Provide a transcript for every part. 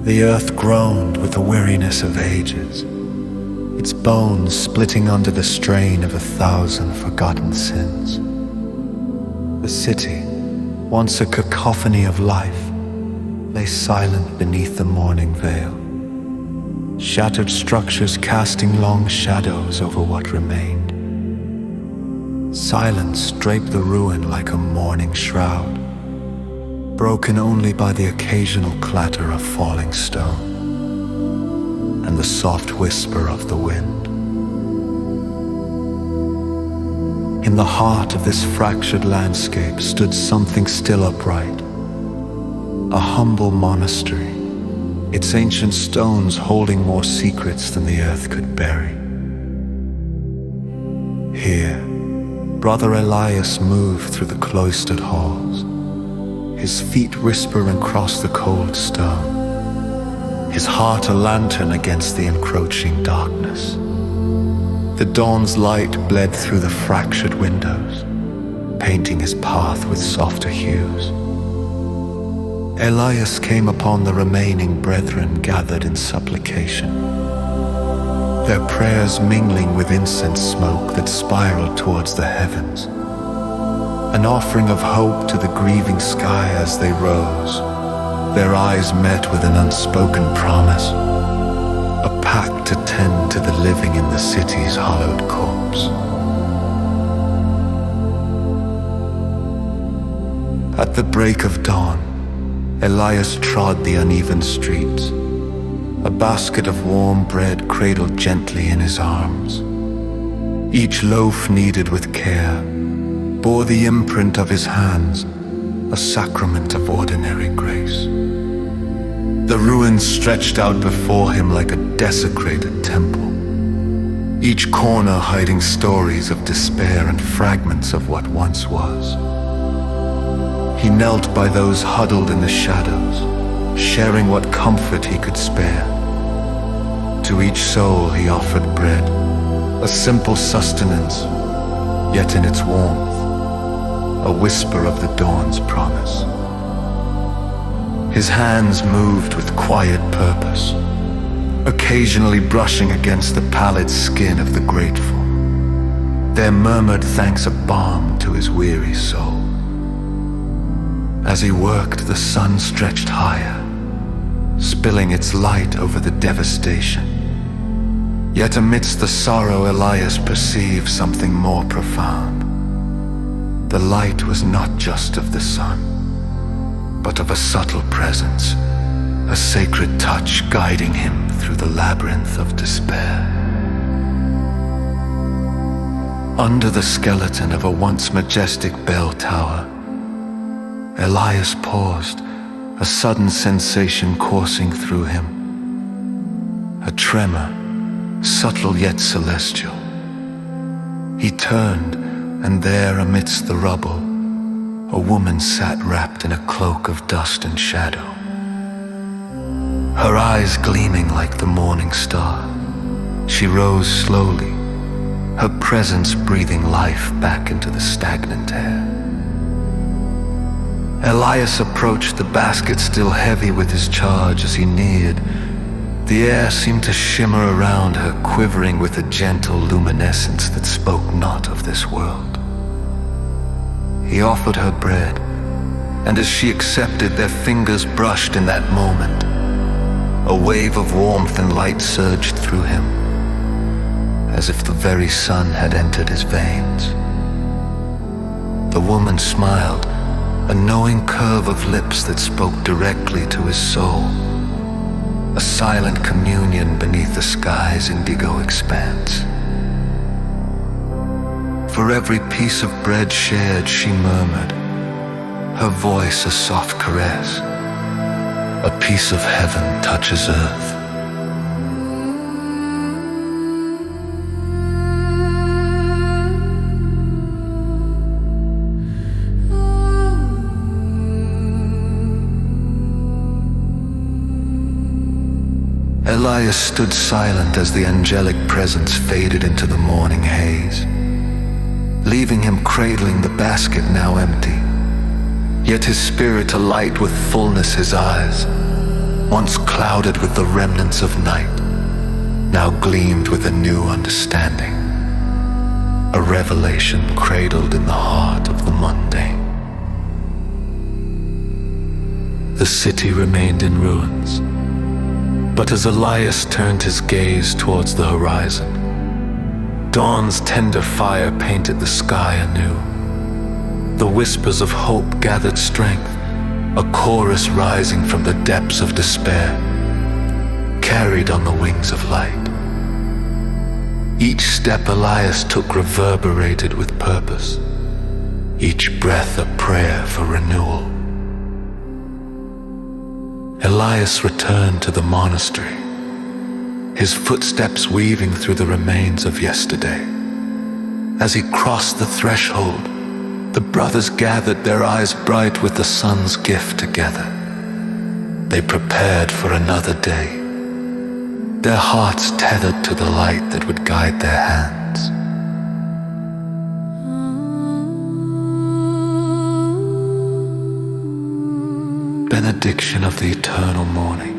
The earth groaned with the weariness of ages, its bones splitting under the strain of 1,000 forgotten sins. The city, once a cacophony of life, lay silent beneath the morning veil, shattered structures casting long shadows over what remained. Silence draped the ruin like a mourning shroud, broken only by the occasional clatter of falling stone and the soft whisper of the wind. In the heart of this fractured landscape stood something still upright, a humble monastery, its ancient stones holding more secrets than the earth could bury. Here, Brother Elias moved through the cloistered halls, his feet whispering across the cold stone, his heart a lantern against the encroaching darkness. The dawn's light bled through the fractured windows, painting his path with softer hues. Elias came upon the remaining brethren gathered in supplication, their prayers mingling with incense smoke that spiraled towards the heavens, an offering of hope to the grieving sky as they rose. Their eyes met with an unspoken promise, a pact to tend to the living in the city's hollowed corpse. At the break of dawn, Elias trod the uneven streets, a basket of warm bread cradled gently in his arms. Each loaf, kneaded with care, bore the imprint of his hands, a sacrament of ordinary grace. The ruins stretched out before him like a desecrated temple, each corner hiding stories of despair and fragments of what once was. He knelt by those huddled in the shadows, sharing what comfort he could spare. To each soul he offered bread, a simple sustenance, yet in its warmth, a whisper of the dawn's promise. His hands moved with quiet purpose, occasionally brushing against the pallid skin of the grateful. Their murmured thanks a balm to his weary soul. As he worked, the sun stretched higher, spilling its light over the devastation. Yet amidst the sorrow, Elias perceived something more profound. The light was not just of the sun, but of a subtle presence, a sacred touch guiding him through the labyrinth of despair. Under the skeleton of a once majestic bell tower, Elias paused, a sudden sensation coursing through him. A tremor, subtle yet celestial. He turned, and there amidst the rubble, a woman sat wrapped in a cloak of dust and shadow. Her eyes gleaming like the morning star, she rose slowly, her presence breathing life back into the stagnant air. Elias approached the basket, still heavy with his charge. As he neared, the air seemed to shimmer around her, quivering with a gentle luminescence that spoke not of this world. He offered her bread, and as she accepted, their fingers brushed in that moment. A wave of warmth and light surged through him, as if the very sun had entered his veins. The woman smiled, a knowing curve of lips that spoke directly to his soul, a silent communion beneath the sky's indigo expanse. For every piece of bread shared, she murmured, her voice a soft caress. A piece of heaven touches earth. Elias stood silent as the angelic presence faded into the morning haze, leaving him cradling the basket now empty, yet his spirit alight with fullness his eyes. once clouded with the remnants of night, now gleamed with a new understanding, a revelation cradled in the heart of the mundane. The city remained in ruins, but as Elias turned his gaze towards the horizon, dawn's tender fire painted the sky anew. The whispers of hope gathered strength, a chorus rising from the depths of despair, carried on the wings of light. Each step Elias took reverberated with purpose, each breath a prayer for renewal. Elias returned to the monastery, his footsteps weaving through the remains of yesterday. As he crossed the threshold, the brothers gathered, their eyes bright with the sun's gift together. They prepared for another day, their hearts tethered to the light that would guide their hands. Benediction of the eternal morning.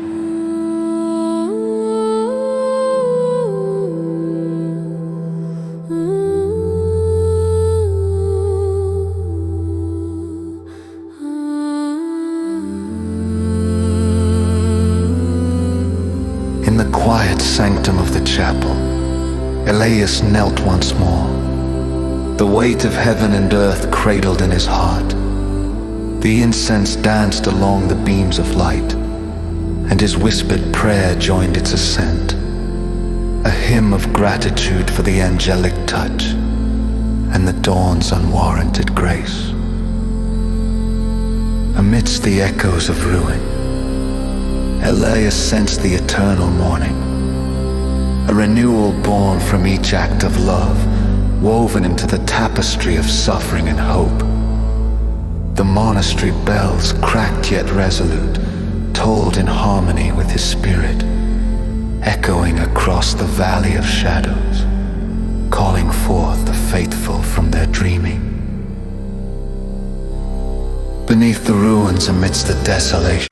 In the quiet sanctum of the chapel, Elias knelt once more, the weight of heaven and earth cradled in his heart. The incense danced along the beams of light, and his whispered prayer joined its ascent, a hymn of gratitude for the angelic touch and the dawn's unwarranted grace. Amidst the echoes of ruin, Elias sensed the eternal morning, a renewal born from each act of love, woven into the tapestry of suffering and hope. The monastery bells, cracked yet resolute, tolled in harmony with his spirit, echoing across the valley of shadows, calling forth the faithful from their dreaming. Beneath the ruins, amidst the desolation,